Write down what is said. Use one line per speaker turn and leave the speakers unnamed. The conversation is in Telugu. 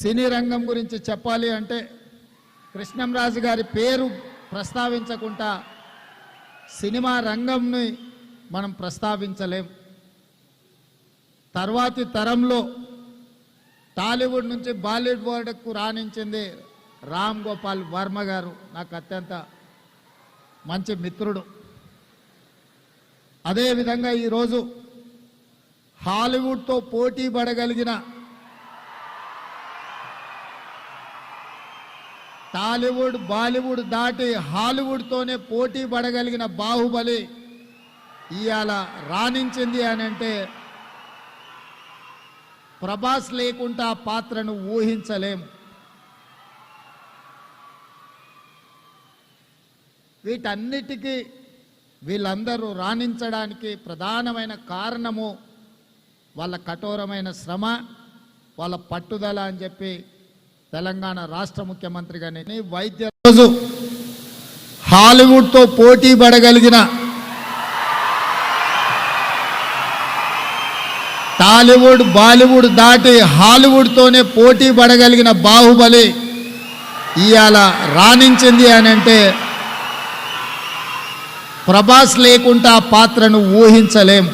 సినీ రంగం గురించి చెప్పాలి అంటే కృష్ణంరాజు గారి పేరు ప్రస్తావించకుండా సినిమా రంగంని మనం ప్రస్తావించలేం. తర్వాతి తరంలో టాలీవుడ్ నుంచి బాలీవుడ్కు రాణించింది రామ్ గోపాల్ వర్మ గారు. నాకు అత్యంత మంచి మిత్రుడు. అదేవిధంగా ఈరోజు హాలీవుడ్తో పోటీ పడగలిగిన, టాలీవుడ్ బాలీవుడ్ దాటి హాలీవుడ్తోనే పోటీ పడగలిగిన బాహుబలి ఇవాళ రాణించింది అని అంటే ప్రభాస్ లేకుండా ఆ పాత్రను ఊహించలేం. వీటన్నిటికీ వీళ్ళందరూ రాణించడానికి ప్రధానమైన కారణము వాళ్ళ కఠోరమైన శ్రమ, వాళ్ళ పట్టుదల అని చెప్పి తెలంగాణ రాష్ట్ర ముఖ్యమంత్రిగానే వైద్య రోజు హాలీవుడ్తో పోటీ పడగలిగిన, టాలీవుడ్ బాలీవుడ్ దాటి హాలీవుడ్తోనే పోటీ పడగలిగిన బాహుబలి ఇవాళ రాణించింది అని అంటే ప్రభాస్ లేకుండా ఆ పాత్రను ఊహించలేము.